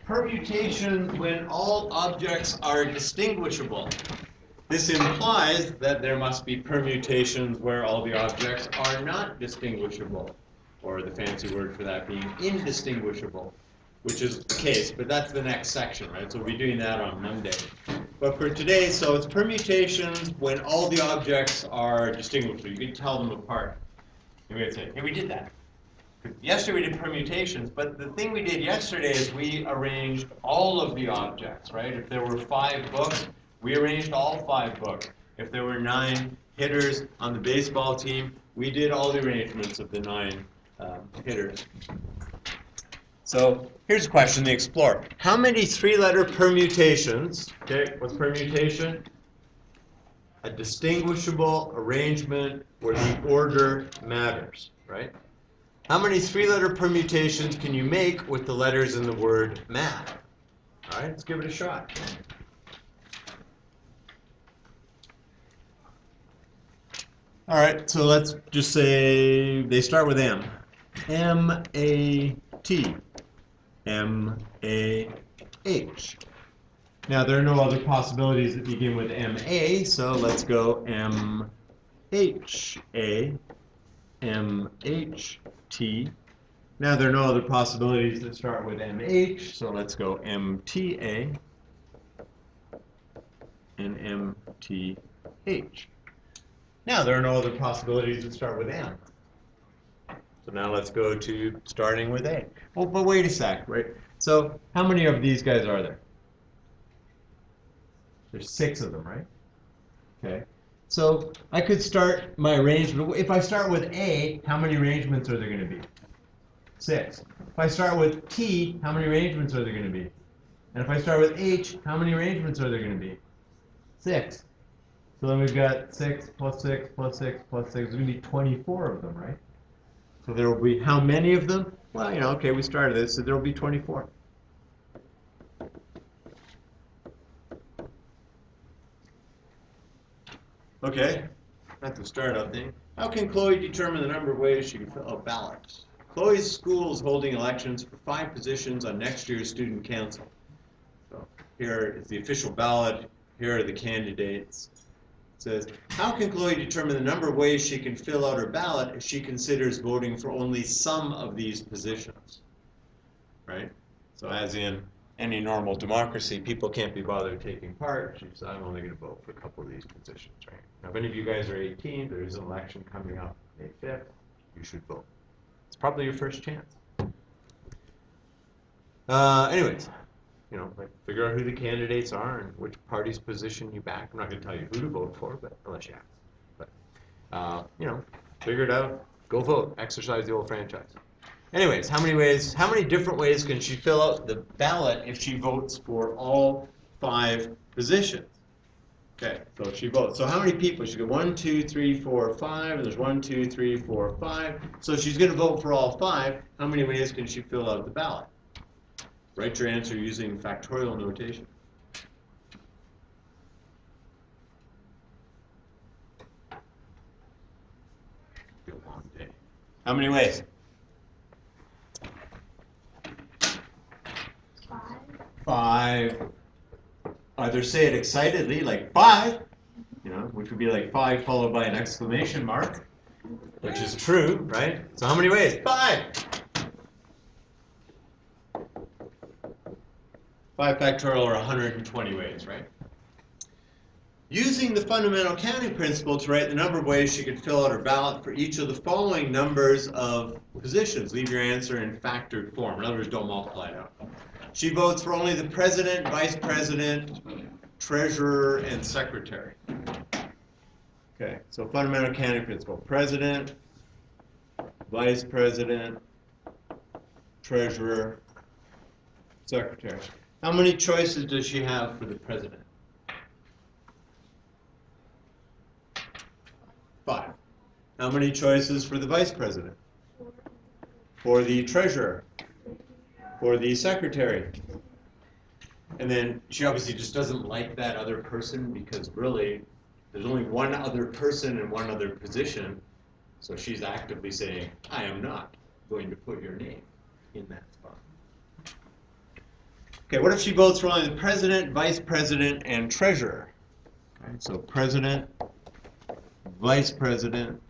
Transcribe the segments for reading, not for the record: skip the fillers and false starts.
permutation when all objects are distinguishable. This implies that there must be permutations where all the objects are not distinguishable, or the fancy word for that being indistinguishable, which is the case, but that's the next section, right? So we'll be doing that on Monday. But for today, so it's permutations when all the objects are distinguishable. You can tell them apart. You would say, hey, we did that. Yesterday we did permutations, but the thing we did yesterday is we arranged all of the objects, right? If there were 5 books, we arranged all 5 books. If there were 9 hitters on the baseball team, we did all the arrangements of the 9 hitters. So here's a question to explore. How many 3-letter permutations, okay, what's permutation? A distinguishable arrangement where the order matters, right? How many 3-letter permutations can you make with the letters in the word math? All right, let's give it a shot. All right, so let's just say they start with M. M-A-T. M-A-H. Now, there are no other possibilities that begin with M-A, so let's go M-H-A. M-H-T. Now there are no other possibilities that start with M-H, so let's go M-T-A and M-T-H. Now there are no other possibilities that start with M. So now let's go to starting with A. Well, but wait a sec, right? So how many of these guys are there? There's 6 of them, right? Okay. So I could start my arrangement. If I start with A, how many arrangements are there going to be? 6. If I start with T, how many arrangements are there going to be? And if I start with H, how many arrangements are there going to be? 6. So then we've got 6 plus 6 plus 6 plus 6. There's going to be 24 of them, right? So there will be how many of them? Well, you know, okay, we started this, so there will be 24. Okay, that's the startup thing. How can Chloe determine the number of ways she can fill out ballots? Chloe's school is holding elections for 5 positions on next year's student council. So here is the official ballot. Here are the candidates. It says, how can Chloe determine the number of ways she can fill out her ballot if she considers voting for only some of these positions? Right? So as in any normal democracy, people can't be bothered taking part. She says, I'm only going to vote for a couple of these positions, right? Now, if any of you guys are 18, there's an election coming up May 5th, you should vote. It's probably your first chance. Anyways, you know, like figure out who the candidates are and which party's position you back. I'm not going to tell you who to vote for, but unless you ask. But, you know, figure it out, go vote, exercise the old franchise. Anyways, how many different ways can she fill out the ballot if she votes for all 5 positions? Okay, so if she votes. So how many people? She got 1, 2, 3, 4, 5. And there's 1, 2, 3, 4, 5. So she's going to vote for all 5. How many ways can she fill out the ballot? Write your answer using factorial notation. Be a long day. How many ways? 5. Either say it excitedly, like 5, you know, which would be like 5 followed by an exclamation mark, which is true, right? So how many ways? 5. 5 factorial or 120 ways, right? Using the fundamental counting principle to write the number of ways she could fill out her ballot for each of the following numbers of positions. Leave your answer in factored form. In other words, don't multiply it out. She votes for only the president, vice president, treasurer, and secretary. Okay, so fundamental counting principle. President, vice president, treasurer, secretary. How many choices does she have for the president? 5. How many choices for the vice president? For the treasurer? For the secretary? And then she obviously just doesn't like that other person because really there's only one other person and one other position. So she's actively saying, I am not going to put your name in that spot. Okay, what if she votes for only the president, vice president, and treasurer? Okay, so president, vice president,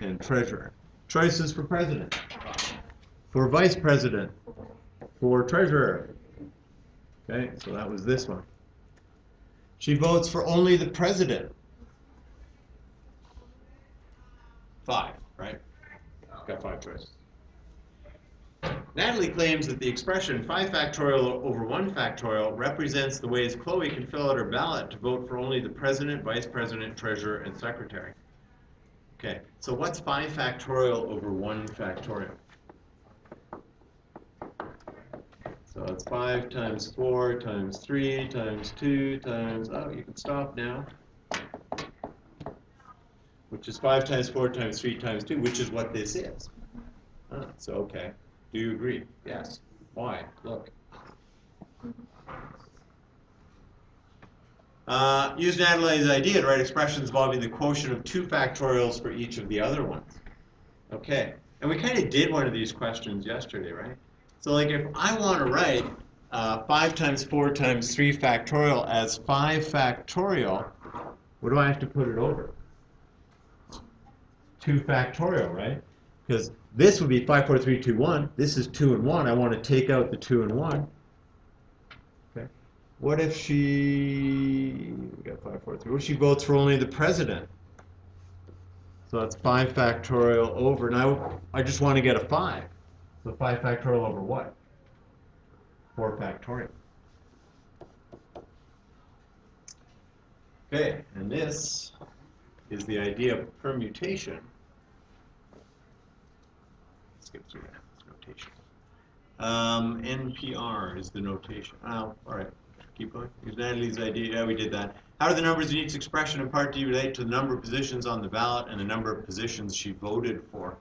and treasurer. Choices for president, for vice president, for treasurer. Okay, so that was this one. She votes for only the president. 5, right? Got 5 choices. Natalie claims that the expression 5 factorial over 1 factorial represents the ways Chloe can fill out her ballot to vote for only the president, vice president, treasurer, and secretary. Okay, so what's 5 factorial over 1 factorial? So it's 5 times 4 times 3 times 2 times, oh, you can stop now, which is 5 times 4 times 3 times 2, which is what this is. So, okay. Do you agree? Yes. Why? Look. Use Natalie's idea to write expressions involving the quotient of 2 factorials for each of the other ones. Okay. And we kind of did one of these questions yesterday, right? So like if I want to write 5 times 4 times 3 factorial as 5 factorial, what do I have to put it over? 2 factorial, right? Because this would be 5, 4, 3, 2, 1. This is 2 and 1. I want to take out the 2 and 1. Okay. What if we got 5, 4, 3. What if she votes for only the president? So that's 5 factorial over. Now I just want to get a 5. So 5 factorial over what? 4 factorial. Okay, and this is the idea of permutation. Skip through that. It's notation. NPR is the notation. Oh, all right. Keep going. Here's Natalie's idea. Yeah, we did that. How do the numbers in each expression in part D relate to the number of positions on the ballot and the number of positions she voted for?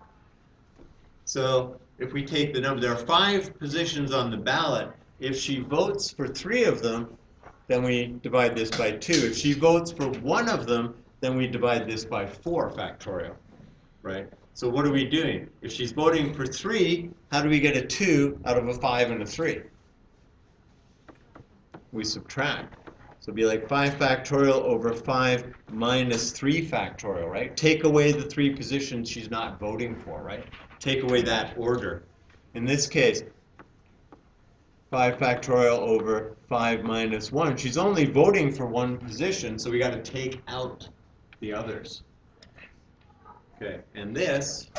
So if we take the number, there are 5 positions on the ballot. If she votes for 3 of them, then we divide this by 2. If she votes for 1 of them, then we divide this by 4 factorial, right? So what are we doing? If she's voting for 3, how do we get a 2 out of a 5 and a 3? We subtract. So it'd be like 5 factorial over 5 minus 3 factorial, right? Take away the 3 positions she's not voting for, right? Take away that order. In this case, 5 factorial over 5 minus 1. She's only voting for 1 position, so we got to take out the others. Okay, and this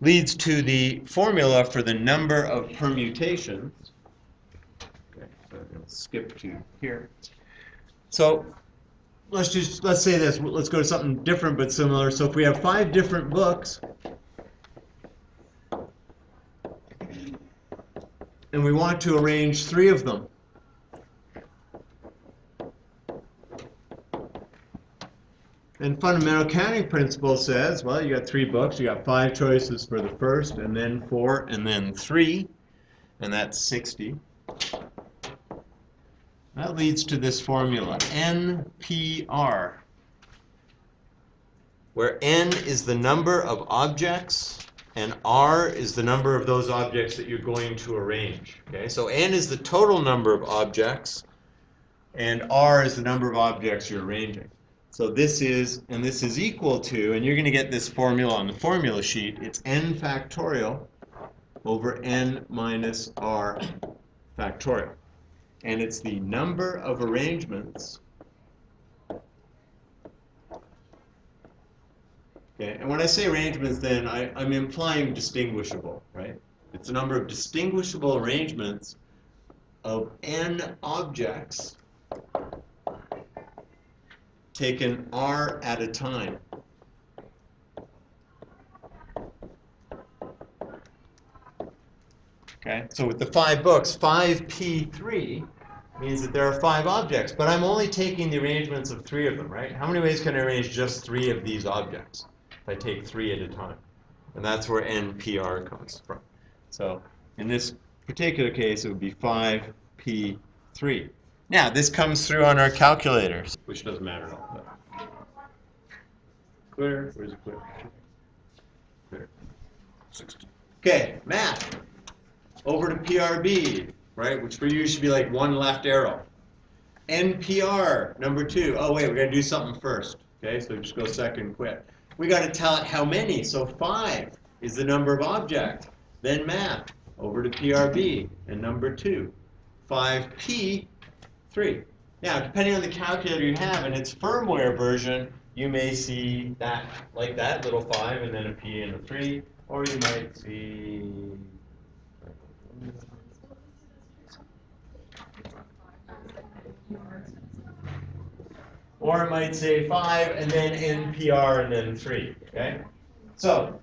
leads to the formula for the number of permutations. Okay, so I'll skip to here. So let's say this. Let's go to something different but similar. So if we have 5 different books, and we want to arrange 3 of them, and fundamental counting principle says, well, you got 3 books, you got 5 choices for the first, and then 4, and then 3, and that's 60. That leads to this formula, NPR, where N is the number of objects, and R is the number of those objects that you're going to arrange. Okay, so N is the total number of objects, and R is the number of objects you're arranging. So this is, and this is equal to, and you're going to get this formula on the formula sheet, it's N factorial over N minus R factorial. And it's the number of arrangements. Okay, and when I say arrangements, then I'm implying distinguishable, right? It's the number of distinguishable arrangements of N objects taken R at a time. Okay, so with the 5 books, 5P3 means that there are 5 objects, but I'm only taking the arrangements of 3 of them, right? How many ways can I arrange just 3 of these objects if I take 3 at a time? And that's where NPR comes from. So in this particular case, it would be 5P3. Now, this comes through on our calculators, which doesn't matter at all. But. Clear? Where's it clear? Clear. 60. Okay, math. Over to PRB, right, which for you should be like one left arrow. NPR, number 2. Oh, wait, we got to do something first. Okay, so just go second, quit. We got to tell it how many. So 5 is the number of objects. Then math, over to PRB, and number 2. 5P, 3. Now, depending on the calculator you have and its firmware version, you may see that, like that, little 5 and then a P and a 3. Or you might see... Or it might say 5 and then NPR and then 3, okay? So,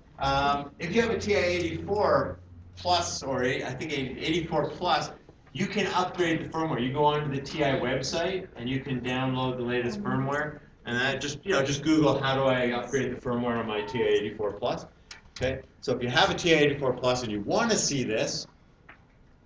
if you have a TI-84 plus, or I think 84 plus, you can upgrade the firmware. You go onto the TI website and you can download the latest firmware. And that just Google how do I upgrade the firmware on my TI-84 plus. Okay? So if you have a TI-84 plus and you want to see this,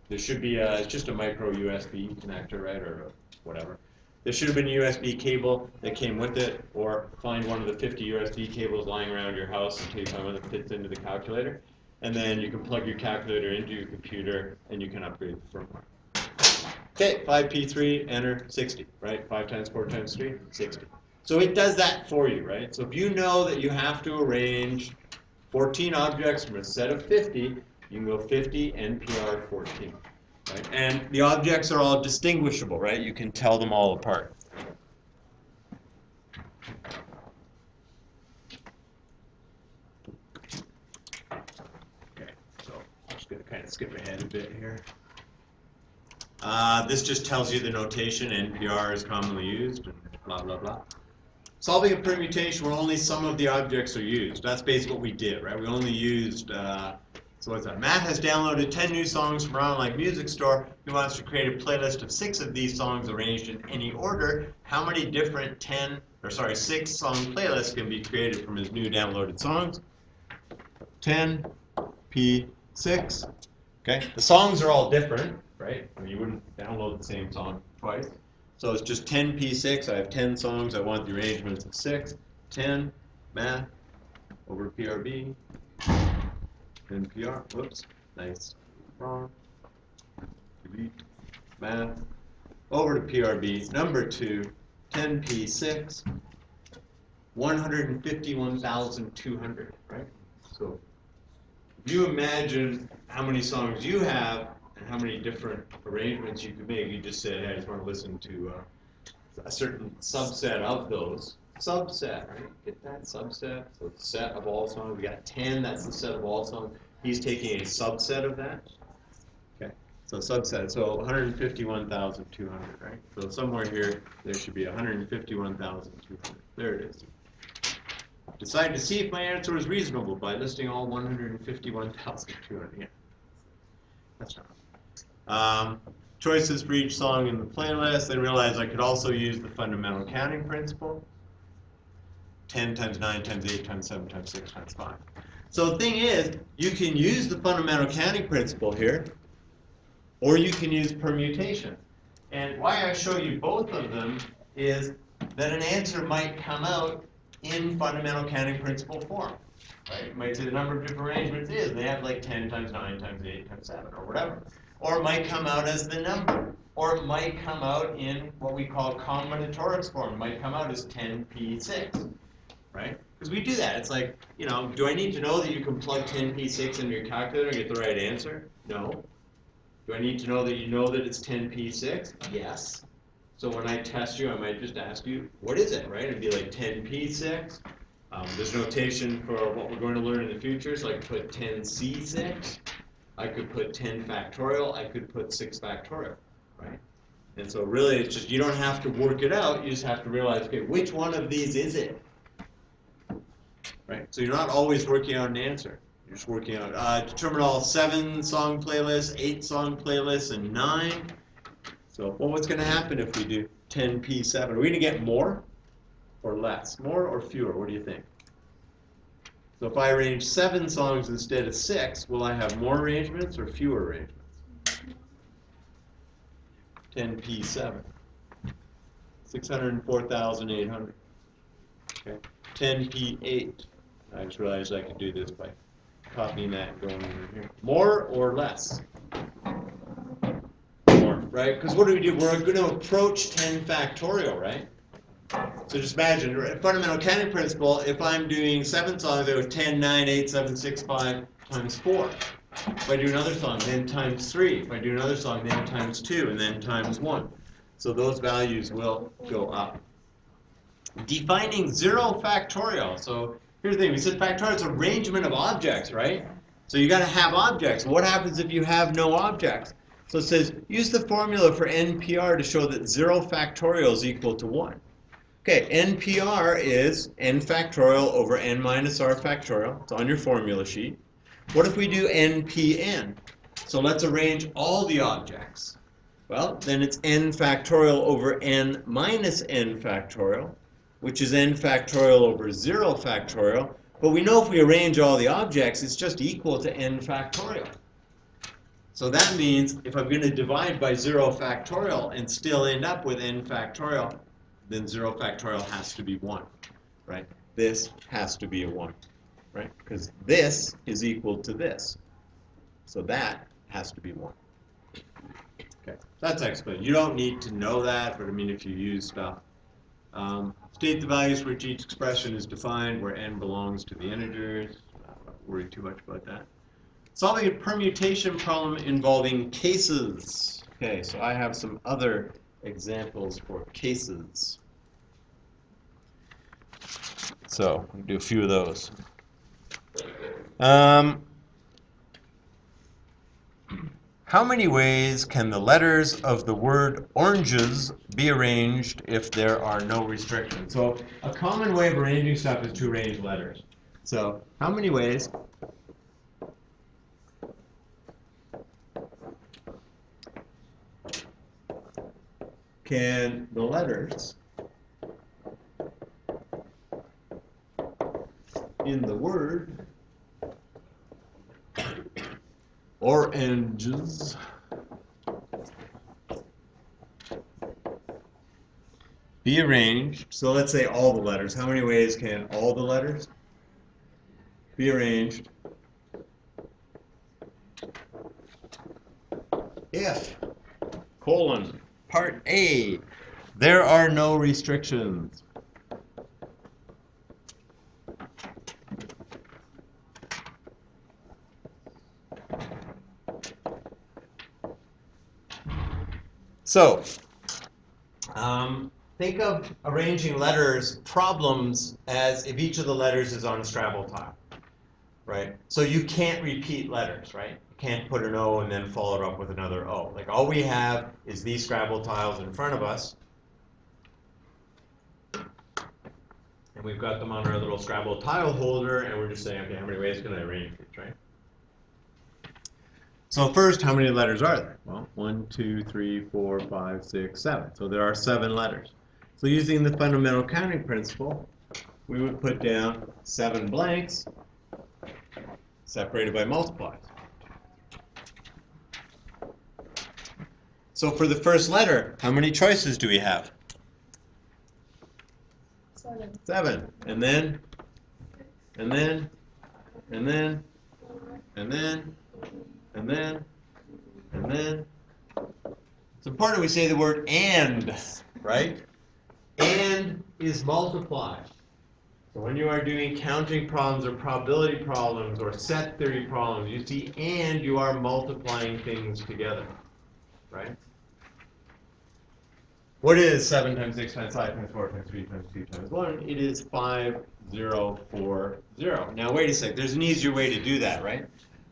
there should be it's just a micro USB connector, right, or whatever. There should have been a USB cable that came with it, or find one of the 50 USB cables lying around your house until you find one that fits into the calculator. And then you can plug your calculator into your computer and you can upgrade the firmware. Okay, 5P3, enter, 60, right? 5 times 4 times 3, 60. So it does that for you, right? So if you know that you have to arrange 14 objects from a set of 50, you can go 50 NPR 14. Right? And the objects are all distinguishable, right? You can tell them all apart. Okay, so I'm just going to kind of skip ahead a bit here. This just tells you the notation. NPR is commonly used, and blah, blah, blah. Solving a permutation where only some of the objects are used. That's basically what we did, right? We only used... So what's that? Matt has downloaded 10 new songs from Online Music Store. He wants to create a playlist of 6 of these songs arranged in any order. How many different 6 song playlists can be created from his new downloaded songs? 10 P6. Okay. The songs are all different, right? I mean, you wouldn't download the same song twice. So it's just 10 P6. I have 10 songs. I want the arrangements of 6. 10 math over to PRB. NPR, whoops, nice, wrong, delete, math, over to PRB, number 2, 10P6, 151,200, right? So if you imagine how many songs you have and how many different arrangements you could make, you just say, hey, I just want to listen to a certain subset of those. Subset, right? Get that subset. So the set of all songs. We got 10. That's the set of all songs. He's taking a subset of that. Okay. So subset. So 151,200, right? So somewhere here there should be 151,200. There it is. Decide to see if my answer is reasonable by listing all 151,200. Yeah. That's not. Choices for each song in the playlist. Then realized I could also use the fundamental counting principle. 10 times 9 times 8 times 7 times 6 times 5. So the thing is, you can use the fundamental counting principle here, or you can use permutation. And why I show you both of them is that an answer might come out in fundamental counting principle form. Right? You might say the number of different arrangements is, and they have like 10 times 9 times 8 times 7, or whatever. Or it might come out as the number. Or it might come out in what we call combinatorics form. It might come out as 10P6. Right? Because we do that. It's like, do I need to know that you can plug 10P6 into your calculator and get the right answer? No. Do I need to know that you know that it's 10P6? Yes. So when I test you, I might just ask you, what is it, right? It'd be like 10P6. There's notation for what we're going to learn in the future, so I could put 10C6. I could put 10 factorial. I could put 6 factorial, right? And so really, it's just, you don't have to work it out. You just have to realize, okay, which one of these is it? Right? So you're not always working out an answer. You're just working out, determine all 7 song playlists, 8 song playlists, and 9. So, well, what's going to happen if we do 10P7? Are we going to get more or less? More or fewer? What do you think? So if I arrange 7 songs instead of 6, will I have more arrangements or fewer arrangements? 10P7. 604,800. Okay. 10P8. I just realized I could do this by copying that and going over here. More or less? right? Because what do? We're going to approach 10 factorial, right? So just imagine, fundamental counting principle, if I'm doing 7 songs, there was 10, 9, 8, 7, 6, 5 times 4. If I do another song, then times 3. If I do another song, then times 2, and then times 1. So those values will go up. Defining 0 factorial. So here's the thing, we said factorial is arrangement of objects, right? So you got to have objects. What happens if you have no objects? So it says, use the formula for NPR to show that 0 factorial is equal to 1. Okay, NPR is n factorial over n minus r factorial. It's on your formula sheet. What if we do NPN? So let's arrange all the objects. Well, then it's n factorial over n minus n factorial, which is n factorial over 0 factorial. But we know if we arrange all the objects, it's just equal to n factorial. So that means if I'm going to divide by 0 factorial and still end up with n factorial, then 0 factorial has to be 1, right? This has to be a 1, right? Because this is equal to this. So that has to be 1. Okay, that's explained. You don't need to know that, but I mean if you use stuff. State the values for which each expression is defined, where n belongs to the integers. Not worry too much about that. Solving a permutation problem involving cases. Okay, so I have some other examples for cases. So we'll do a few of those. How many ways can the letters of the word oranges be arranged if there are no restrictions? So a common way of arranging stuff is to arrange letters. So how many ways can the letters in the word oranges be arranged? So let's say all the letters. How many ways can all the letters be arranged if, colon, part A, there are no restrictions? So, think of arranging letters problems as if each of the letters is on a Scrabble tile, right? So you can't repeat letters, right? You can't put an O and then follow it up with another O. Like all we have is these Scrabble tiles in front of us, and we've got them on our little Scrabble tile holder, and we're just saying, okay, how many ways can I arrange these, right? So first, how many letters are there? Well, 1, 2, 3, 4, 5, 6, 7. So there are 7 letters. So using the fundamental counting principle, we would put down 7 blanks separated by multiplies. So for the first letter, how many choices do we have? 7. And then, and then, and then, and then, and then, and then. It's important we say the word and, right? And is multiply. So when you are doing counting problems or probability problems or set theory problems, you see and, you are multiplying things together, right? What is 7 times 6 times 5 times 4 times 3 times 2 times 1? It is 5, 0, 4, 0. Now wait a sec, there's an easier way to do that, right?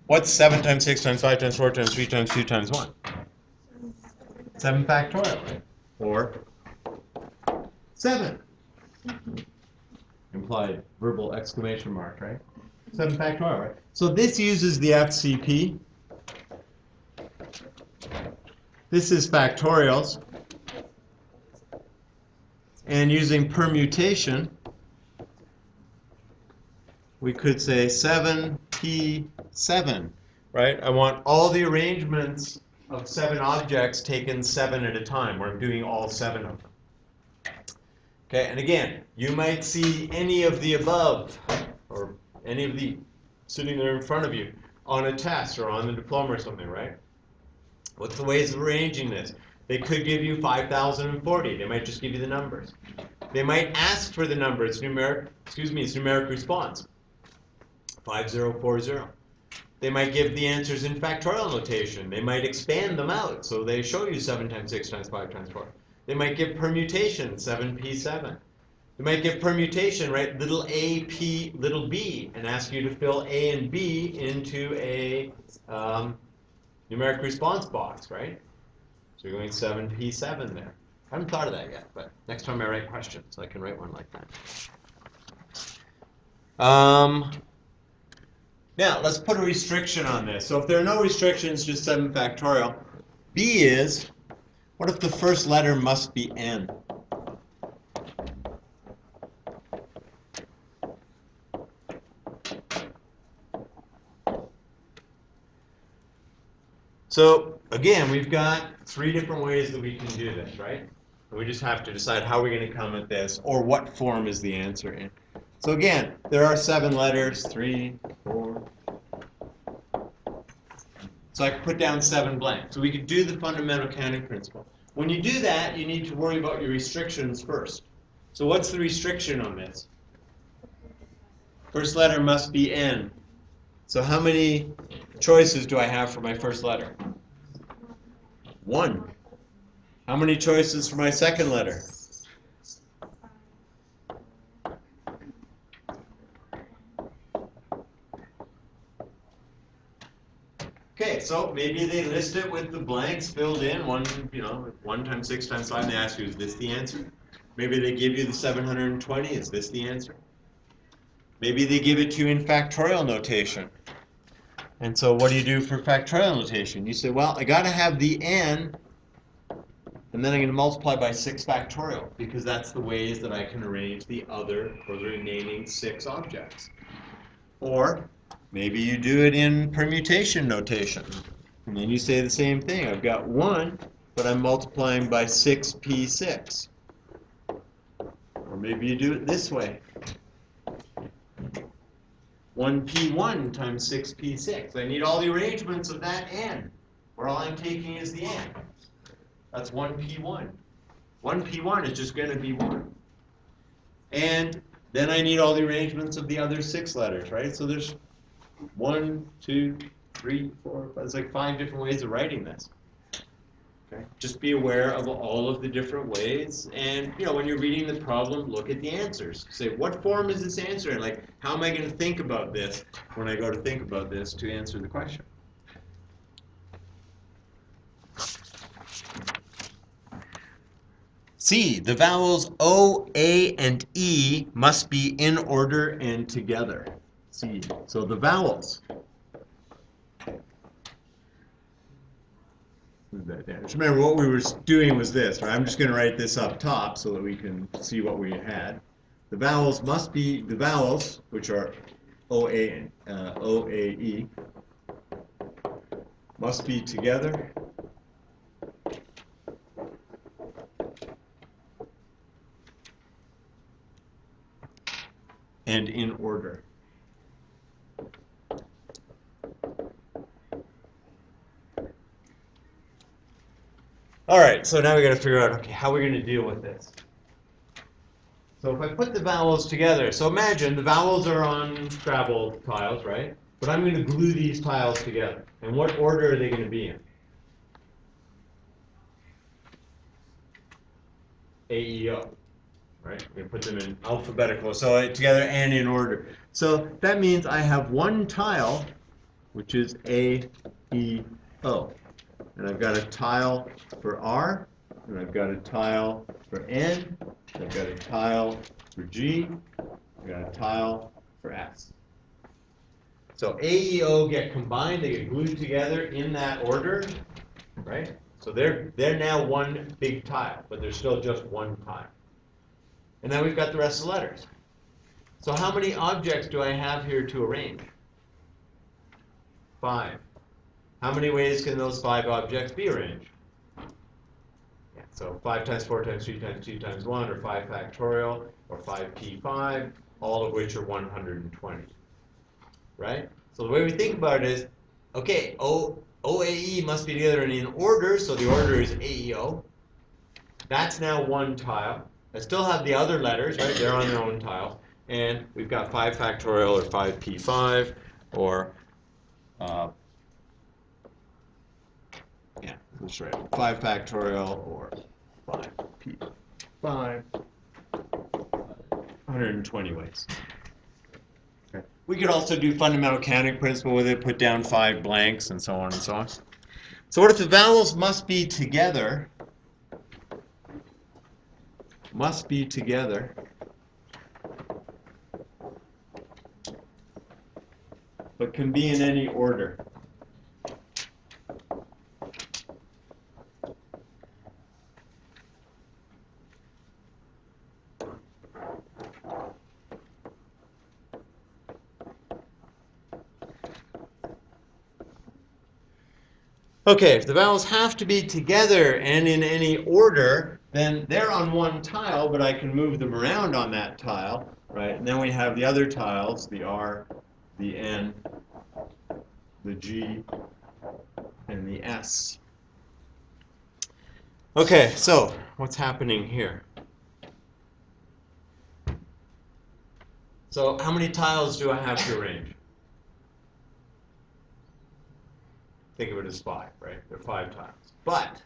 What's 7 times 6 times 5 times 4 times 3 times 2 times 1? 7 factorial, right? Or 7. Implied verbal exclamation mark, right? 7 factorial, right? So this uses the FCP. This is factorials. And using permutation, we could say 7p7, right? I want all the arrangements of 7 objects taken 7 at a time, where I'm doing all 7 of them. Okay, and again, you might see any of the above, or any of the sitting there in front of you on a test or on the diploma or something, right? What's the ways of arranging this? They could give you 5,040. They might just give you the numbers. They might ask for the number. It's numeric, it's numeric response. 5040. They might give the answers in factorial notation. They might expand them out. So they show you 7 times 6 times 5 times 4. They might give permutation, 7p7. They might give permutation, right, little a, p, little b, and ask you to fill a and b into a numeric response box, right? So you're going 7p7 there. I haven't thought of that yet, but next time I write questions, I can write one like that. Now, let's put a restriction on this. So if there are no restrictions, just 7 factorial. B is, what if the first letter must be n? So again, we've got 3 different ways that we can do this, right? We just have to decide how we're going to come at this, or what form is the answer in. So again, there are 7 letters, 3, 4. So I can put down 7 blanks. So we could do the fundamental counting principle. When you do that, you need to worry about your restrictions first. So what's the restriction on this? First letter must be n. So how many choices do I have for my first letter? 1. How many choices for my second letter? Okay, so maybe they list it with the blanks filled in, 1 times 6 times 5, and they ask you, is this the answer? Maybe they give you the 720, is this the answer? Maybe they give it to you in factorial notation. And so what do you do for factorial notation? You say, well, I got to have the n, and then I'm going to multiply by 6 factorial, because that's the ways that I can arrange the other, or the remaining 6 objects. Or maybe you do it in permutation notation. And then you say the same thing. I've got 1, but I'm multiplying by 6p6. Or maybe you do it this way. 1p1 times 6p6. I need all the arrangements of that n, where all I'm taking is the n. That's 1p1. 1p1 is just going to be 1. And then I need all the arrangements of the other 6 letters, right? So there's 1, 2, 3, 4, 5. There's like 5 different ways of writing this. Okay? Just be aware of all of the different ways. And when you're reading the problem, look at the answers. Say, what form is this answer in? Like, how am I going to think about this when I go to think about this to answer the question? C, the vowels O, A, and E must be in order and together. C, so the vowels. Just remember what we were doing was this, right? I'm just going to write this up top so that we can see what we had. The vowels must be, the vowels, which are O, A, E, must be together and in order. All right, so now we got to figure out, okay, how we're going to deal with this. So if I put the vowels together, so imagine the vowels are on Scrabble tiles, right? But I'm going to glue these tiles together. And what order are they going to be in? A, E, O, right? I'm going to put them in alphabetical, so together and in order. So that means I have one tile, which is A, E, O. And I've got a tile for R, and I've got a tile for N, I've got a tile for G, I've got a tile for S. So A, E, O get combined, they get glued together in that order, right? So they're now one big tile, but they're still just one tile. And then we've got the rest of the letters. So how many objects do I have here to arrange? 5. How many ways can those 5 objects be arranged? Yeah, so 5 times 4 times 3 times 2 times 1, or 5 factorial, or 5p5, all of which are 120. Right? So the way we think about it is, okay, OAE must be together in order, so the order is AEO. That's now one tile. I still have the other letters, right? They're on their own tile. And we've got 5 factorial or 5p5 or, yeah, that's right, 5 factorial or 5p5, 120 ways. Okay. We could also do fundamental counting principle with it, put down 5 blanks and so on and so on. So what if the vowels must be together? Must be together, but can be in any order. Okay, if the vowels have to be together and in any order, then they're on one tile, but I can move them around on that tile, right? And then we have the other tiles, the R, the N, the G, and the S. Okay, so what's happening here? So how many tiles do I have to arrange? Think of it as 5, right? There are 5 tiles. But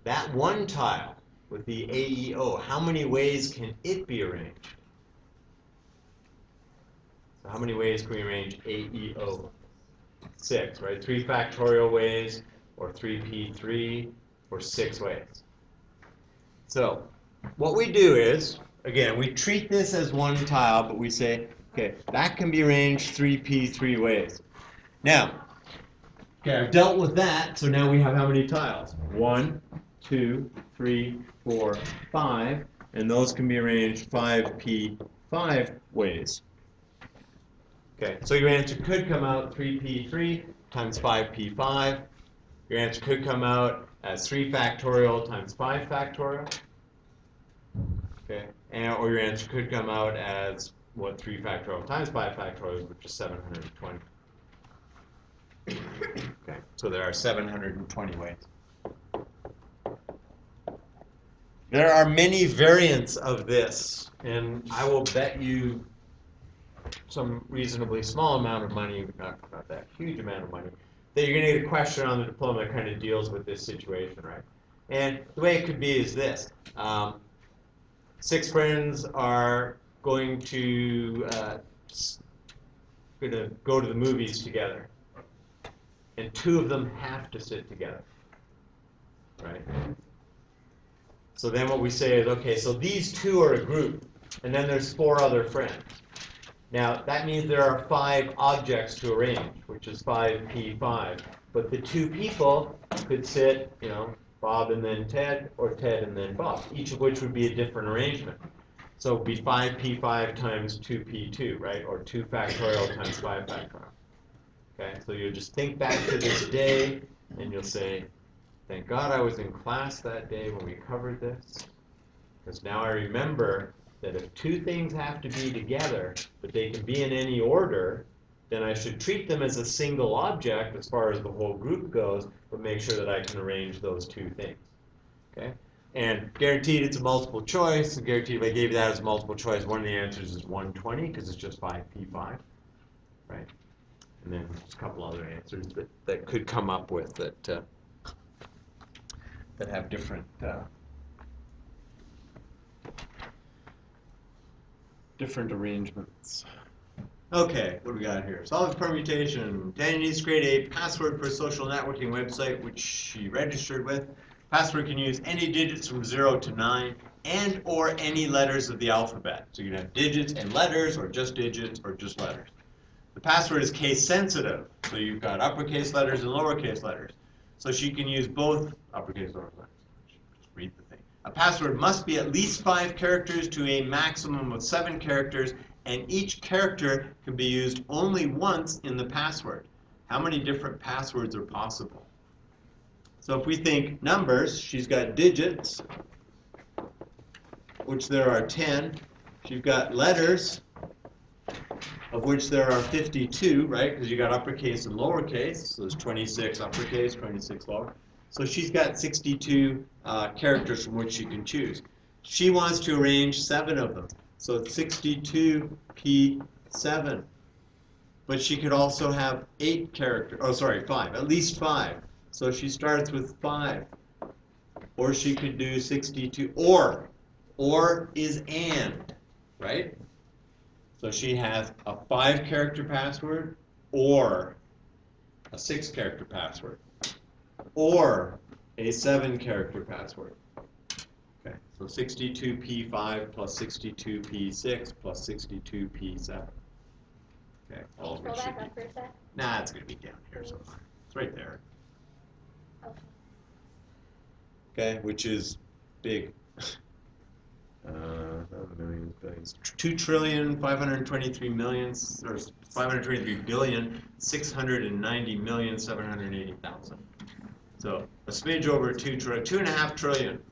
that one tile with the AEO, how many ways can it be arranged? So how many ways can we arrange AEO? 6, right? 3 factorial ways, or 3p3, or 6 ways. So what we do is, again, we treat this as one tile, but we say, okay, that can be arranged 3p3 ways. Now, okay, I've dealt with that, so now we have how many tiles? 1, 2, 3, 4, 5, and those can be arranged 5p5 ways. Okay, so your answer could come out 3p3 times 5p5. Your answer could come out as 3 factorial times 5 factorial. Okay, or your answer could come out as what 3 factorial times 5 factorial, which is 720. Okay, so there are 720 ways. There are many variants of this, and I will bet you some reasonably small amount of money, not that huge amount of money, that you're going to get a question on the diploma that kind of deals with this situation, right? And the way it could be is this. 6 friends are going to go to the movies together, and 2 of them have to sit together, right? So then what we say is, okay, so these 2 are a group, and then there's 4 other friends. Now, that means there are 5 objects to arrange, which is 5p5. But the 2 people could sit, you know, Bob and then Ted, or Ted and then Bob, each of which would be a different arrangement. So it would be 5p5 times 2p2, right? Or 2 factorial times 5 factorial. Okay, so you'll just think back to this day, and you'll say, thank God I was in class that day when we covered this, because now I remember that if 2 things have to be together, but they can be in any order, then I should treat them as a single object as far as the whole group goes, but make sure that I can arrange those 2 things. Okay? And guaranteed it's a multiple choice, and guaranteed if I gave you that as a multiple choice, one of the answers is 120, because it's just 5p5, right? And then there's a couple other answers that could come up with that have different different arrangements. Okay, what do we got here? Solve permutation. Daniel needs to create a password for a social networking website which she registered with. Password can use any digits from 0 to 9 and or any letters of the alphabet. So you can have digits and letters, or just digits, or just letters. The password is case sensitive, so you've got uppercase letters and lowercase letters. So she can use both uppercase and lowercase letters. Just read the thing. A password must be at least 5 characters to a maximum of 7 characters, and each character can be used only once in the password. How many different passwords are possible? So if we think numbers, she's got digits, which there are 10. She's got letters, of which there are 52, right? Because you got uppercase and lowercase. So there's 26 uppercase, 26 lower. So she's got 62 characters from which she can choose. She wants to arrange 7 of them. So it's 62p7. But she could also have 8 characters. Oh, sorry, 5. At least 5. So she starts with 5. Or she could do 62. Or is and, right? So she has a 5-character password or a 6-character password or a 7-character password. Okay, so 62p5 plus 62p6 plus 62p7. Okay, all Scroll back up for a sec. Nah, it's going to be down here somewhere. It's right there. Okay. Okay, which is big. Millions, billions. 2,523,000,000 or 523,690,780,000. So a smidge over 2 trillion, 2.5 trillion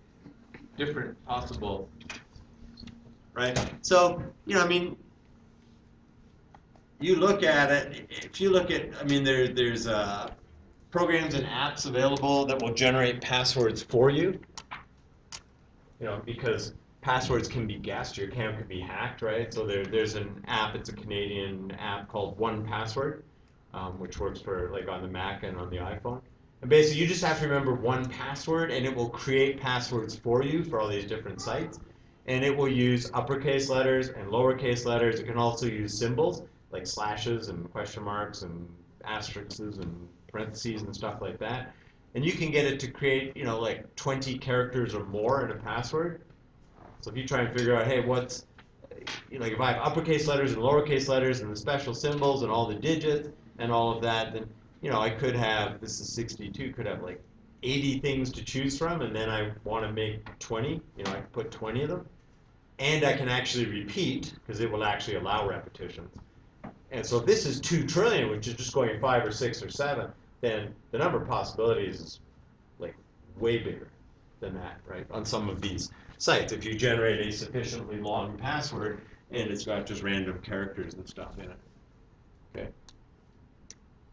different possible, right? So, you know, I mean, you look at it, if you look at, I mean, there's programs and apps available that will generate passwords for you, you know, because passwords can be guessed, your account can be hacked, right? So there's an app, it's a Canadian app called 1Password, which works for like on the Mac and on the iPhone. And basically you just have to remember 1Password and it will create passwords for you for all these different sites. And it will use uppercase letters and lowercase letters. It can also use symbols like slashes and question marks and asterisks and parentheses and stuff like that. And you can get it to create, you know, like 20 characters or more in a password. So if you try and figure out, hey, what's, you know, like if I have uppercase letters and lowercase letters and the special symbols and all the digits and all of that, then, you know, I could have, this is 62, could have like 80 things to choose from, and then I want to make 20, you know, I can put 20 of them. And I can actually repeat, because it will actually allow repetitions. And so if this is 2 trillion, which is just going 5 or 6 or 7, then the number of possibilities is like way bigger than that, right, on some of these sites. If you generate a sufficiently long password and it's got just random characters and stuff in it. Okay.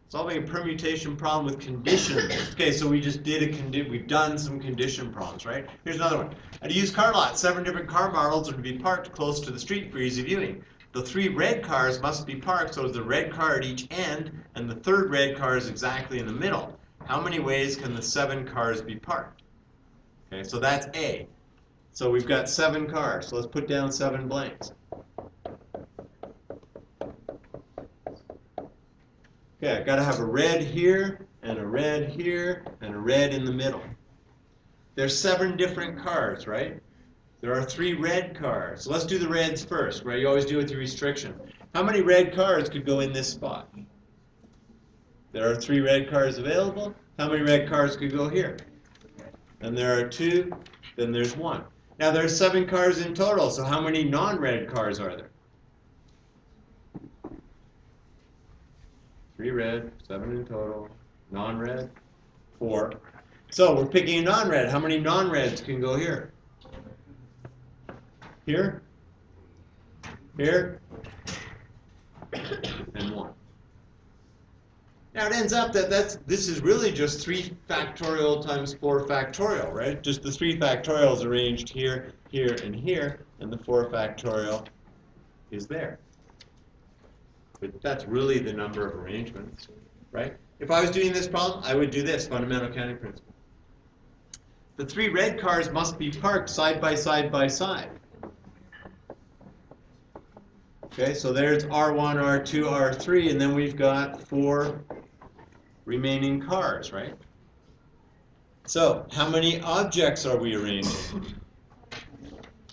Solving a permutation problem with conditions. Okay, so we just did we've done some condition problems, right? Here's another one. At a used car lot, 7 different car models are to be parked close to the street for easy viewing. The 3 red cars must be parked so there's a red car at each end, and the 3rd red car is exactly in the middle. How many ways can the 7 cars be parked? Okay, so that's A. So we've got 7 cars. So let's put down 7 blanks. Okay, I've got to have a red here, and a red here, and a red in the middle. There's 7 different cars, right? There are 3 red cars. So let's do the reds first, right? You always do it with your restriction. How many red cars could go in this spot? There are 3 red cars available. How many red cars could go here? And there are 2, then there's 1. Now there's 7 cars in total, so how many non-red cars are there? 3 red, 7 in total. Non-red, 4. So we're picking a non-red. How many non-reds can go here? Here, here, and 1. Now it ends up that this is really just 3 factorial times 4 factorial, right? Just the 3 factorials arranged here, here, and here, and the 4 factorial is there. But that's really the number of arrangements, right? If I was doing this problem, I would do this, fundamental counting principle. The 3 red cars must be parked side by side by side. Okay, so there's R1, R2, R3, and then we've got 4 remaining cars, right? So, how many objects are we arranging?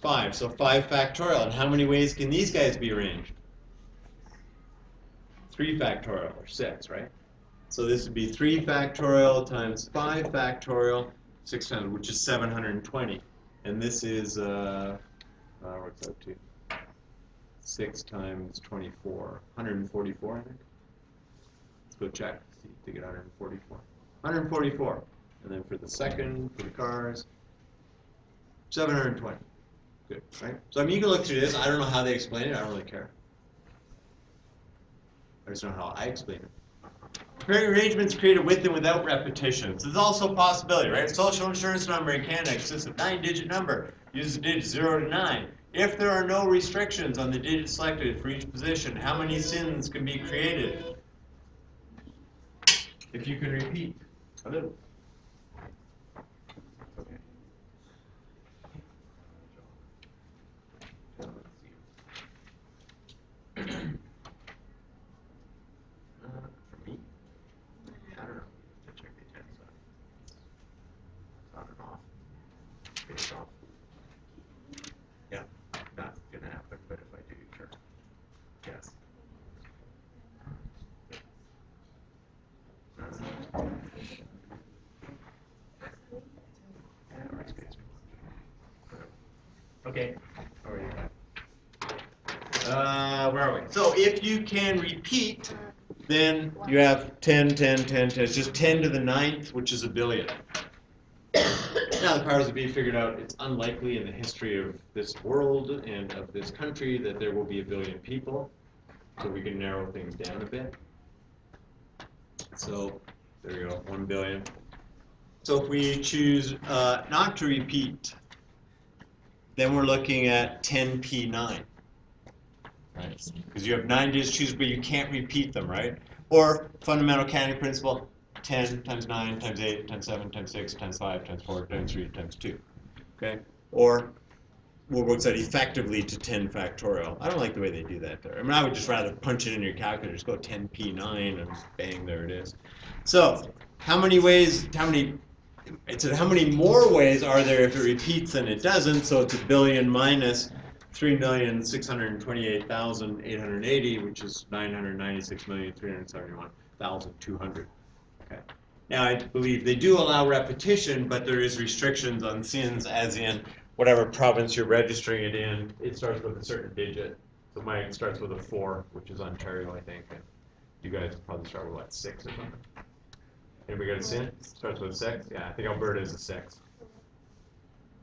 5, so 5 factorial. And how many ways can these guys be arranged? 3 factorial, or 6, right? So this would be 3 factorial times 5 factorial, 6 times, which is 720. And this is, what's that to? 6 times 24, 144, I think. Let's go check, see to get 144. 144. And then for the second, for the cars, 720. Good, right? So I mean, you can look through this. I don't know how they explain it. I don't really care. Or that's not how I explain it. Pairing arrangements created with and without repetitions. There's also a possibility, right? Social insurance number in Canada consists of 9-digit number. Uses the digits 0 to 9. If there are no restrictions on the digit selected for each position, how many SINs can be created? If you can repeat a little. Okay. For me? I don't know. Check the attendance on. It's on and off. It's off. Yeah, not gonna happen, but if I do, sure. Yes. Okay. How are you? Where are we? So if you can repeat, then you have 10, 10, 10, 10. It's just 10 to the 9th, which is a billion. Now the powers that be figured out it's unlikely in the history of this world and of this country that there will be a billion people. So we can narrow things down a bit. So there you go, 1 billion. So if we choose not to repeat, then we're looking at 10p9. Right? Because you have 9 digits to choose, but you can't repeat them, right? Or fundamental counting principle, 10 times 9 times 8 times 7 times 6 times 5 times 4 times 3 times 2. Okay? Or what works out effectively to 10 factorial. I don't like the way they do that there. I mean, I would just rather punch it in your calculator, just go 10p9 and bang, there it is. So, how many more ways are there if it repeats than it doesn't? So it's a billion minus 3,628,880, which is 996,371,200. Okay. Now, I believe they do allow repetition, but there is restrictions on SINs, as in whatever province you're registering it in, it starts with a certain digit. So mine starts with a 4, which is Ontario, I think. And you guys probably start with, what, 6 or something? Anybody got a SIN? Starts with a 6? Yeah, I think Alberta is a 6.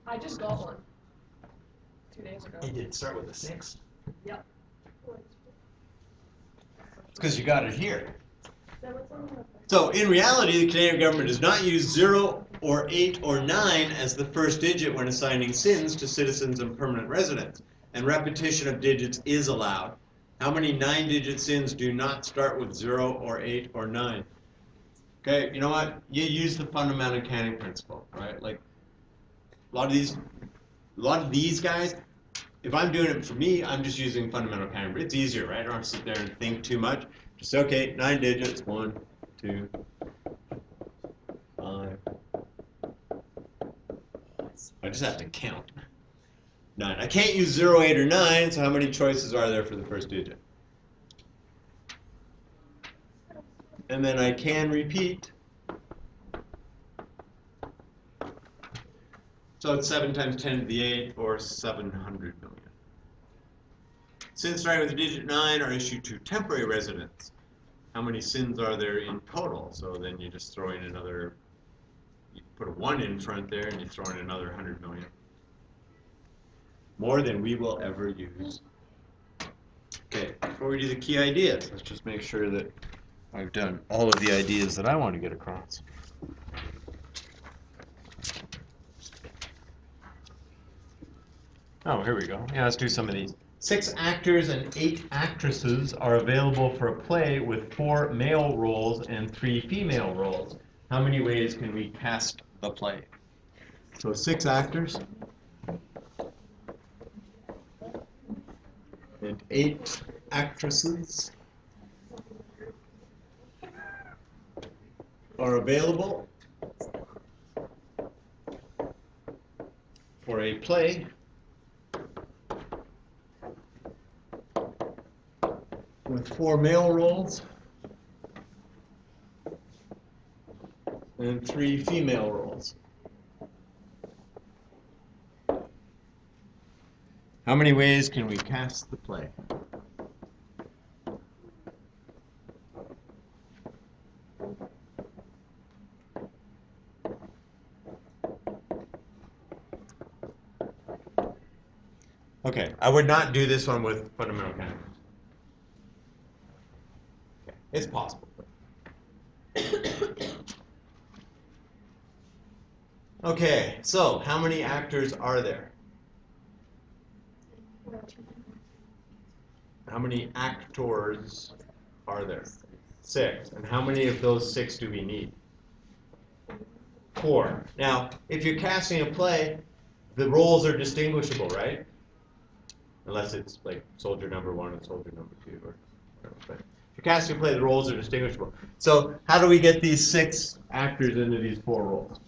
I just got one 2 days ago. It did start with a 6? Yep. It's because you got it here. So in reality, the Canadian government does not use 0 or 8 or 9 as the first digit when assigning SINs to citizens and permanent residents, and repetition of digits is allowed. How many 9-digit SINs do not start with 0 or 8 or 9? Okay, you know what? You use the fundamental counting principle, right? Like a lot of these guys, if I'm doing it for me, I'm just using fundamental counting. It's easier, right? I don't have to sit there and think too much. Just okay, 9 digits, 1, 2, 5. I just have to count. 9. I can't use 0, 8, or 9, so how many choices are there for the first digit? And then I can repeat. So it's 7 times 10 to the 8, or 700 million. SINs starting with the digit 9 are issued to temporary residents. How many SINs are there in total? So then you just throw in another, you put a 1 in front there, and you throw in another 100 million. More than we will ever use. Okay, before we do the key ideas, let's just make sure that I've done all of the ideas that I want to get across. Oh, here we go. Yeah, let's do some of these. 6 actors and 8 actresses are available for a play with 4 male roles and 3 female roles. How many ways can we cast the play? So 6 actors and 8 actresses are available for a play with 4 male roles and 3 female roles. How many ways can we cast the play? Okay, I would not do this one with fundamental counting. It's possible. Okay, so how many actors are there? How many actors are there? 6. And how many of those 6 do we need? 4. Now, if you're casting a play, the roles are distinguishable, right? Unless it's like soldier number 1 and soldier number 2 or whatever. But if you're casting a play, the roles are distinguishable. So how do we get these 6 actors into these 4 roles?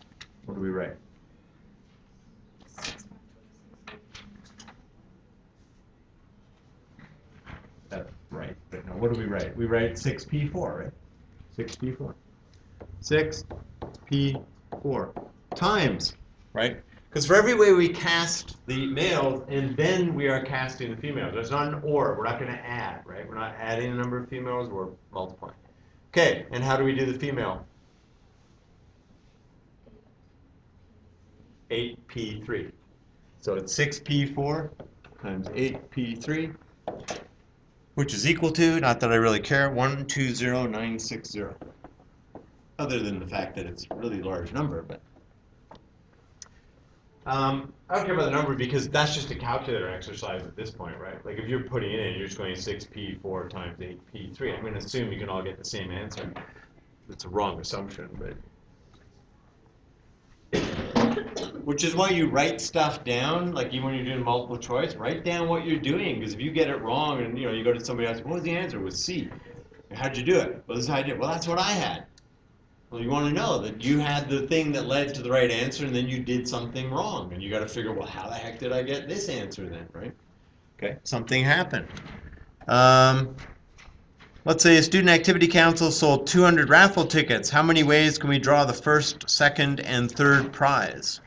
What do we write? That's right. But no, what do we write? We write 6p4, right? 6p4. 6p4 times, right? Because for every way we cast the males, and then we are casting the females. There's not an or. We're not going to add, right? We're not adding the number of females. We're multiplying. Okay, and how do we do the female? 8p3. So it's 6p4 times 8p3, which is equal to, not that I really care, 120960. Other than the fact that it's a really large number, but I don't care about the number because that's just a calculator exercise at this point, right? Like if you're putting it in, you're just going 6p4 times 8p3. I'm going to assume you can all get the same answer. It's a wrong assumption, but which is why you write stuff down, like even when you're doing multiple choice, write down what you're doing, because if you get it wrong and you go to somebody else, what was the answer? It was C. How'd you do it? Well, this is how I did it. Well, that's what I had. Well, you want to know that you had the thing that led to the right answer, and then you did something wrong, and you got to figure, well, how the heck did I get this answer then, right? Okay, something happened. Let's say a student activity council sold 200 raffle tickets. How many ways can we draw the first, second, and third prize?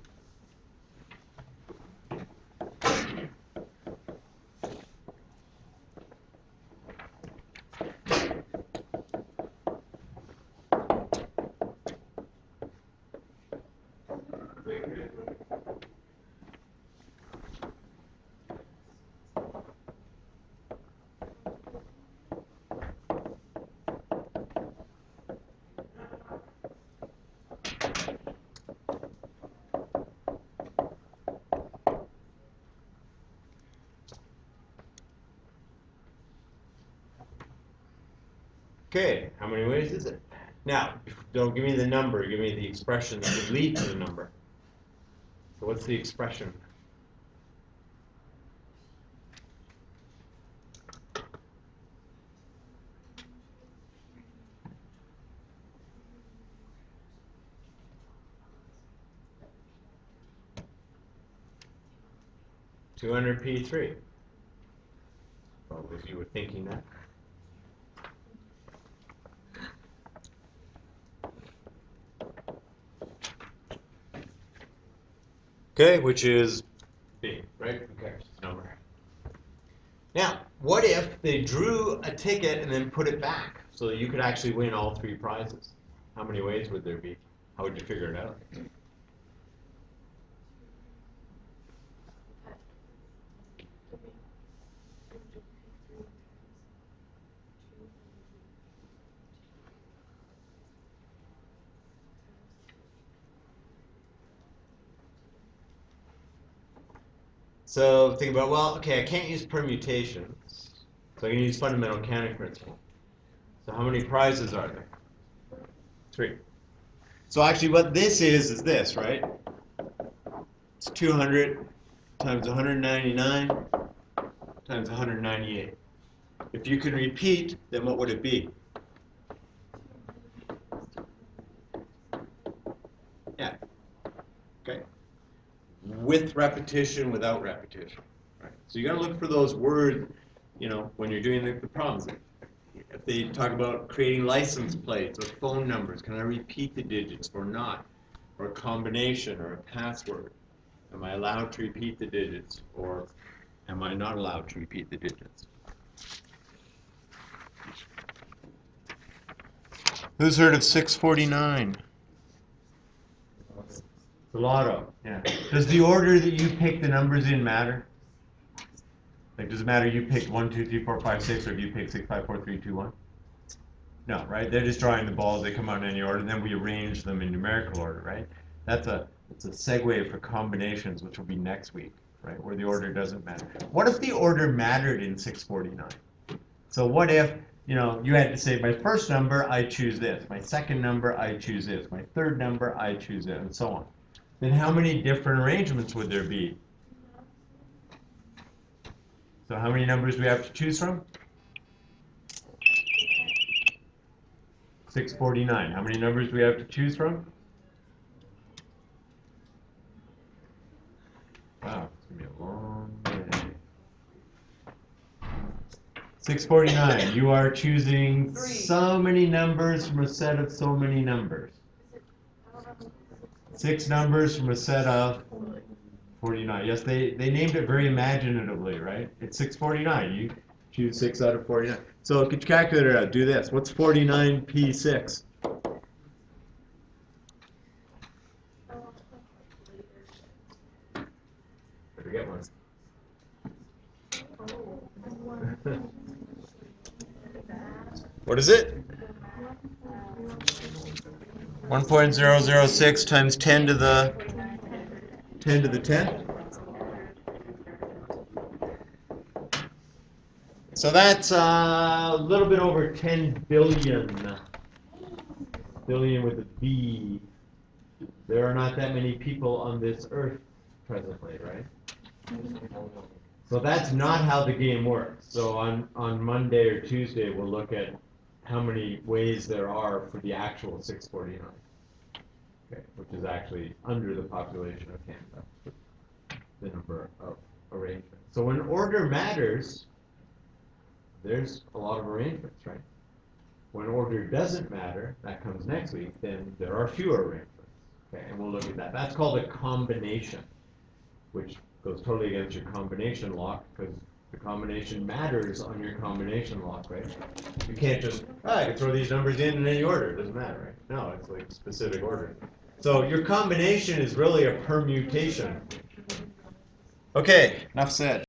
Okay, how many ways is it? Now, don't give me the number, give me the expression that would lead to the number. So what's the expression? $200p3. Well, if you were thinking that. Okay, which is B, right? Who cares? It's a number. Now, what if they drew a ticket and then put it back so that you could actually win all 3 prizes? How many ways would there be? How would you figure it out? So think about, well, okay, I can't use permutations, so I can use fundamental counting principle. So how many prizes are there? 3. So actually what this is this, right? It's 200 times 199 times 198. If you can repeat, then what would it be? Yeah. Okay. With repetition, without repetition. Right. So you got to look for those words, when you're doing the problems. If they talk about creating license plates or phone numbers, can I repeat the digits or not? Or a combination or a password. Am I allowed to repeat the digits or am I not allowed to repeat the digits? Who's heard of 649? The lotto, yeah. Does the order that you pick the numbers in matter? Like, does it matter you picked 1, 2, 3, 4, 5, 6, or do you pick 6, 5, 4, 3, 2, 1? No, right? They're just drawing the balls. They come out in any order, and then we arrange them in numerical order, right? It's a segue for combinations, which will be next week, right? Where the order doesn't matter. What if the order mattered in 649? So what if, you had to say, my first number, I choose this. My second number, I choose this. My third number, I choose it, and so on. Then how many different arrangements would there be? So how many numbers do we have to choose from? 649. How many numbers do we have to choose from? Wow, it's going to be a long day. 649. You are choosing so many numbers from a set of so many numbers. 6 numbers from a set of 49. Yes, they named it very imaginatively, right? It's 649. You choose 6 out of 49. So get your calculator out. Do this. What's 49p6? Better get one. What is it? 1.006 times 10 to the 10th. So that's a little bit over 10 billion. Billion with a B. There are not that many people on this earth presently, right? So that's not how the game works. So on Monday or Tuesday, we'll look at how many ways there are for the actual 649, okay, which is actually under the population of Canada, the number of arrangements. So when order matters, there's a lot of arrangements, right? When order doesn't matter, that comes next week, then there are fewer arrangements. Okay, and we'll look at that. That's called a combination, which goes totally against your combination lock, because the combination matters on your combination lock, right? You can't just, I can throw these numbers in any order. It doesn't matter, right? No, it's like specific order. So your combination is really a permutation. Okay, enough said.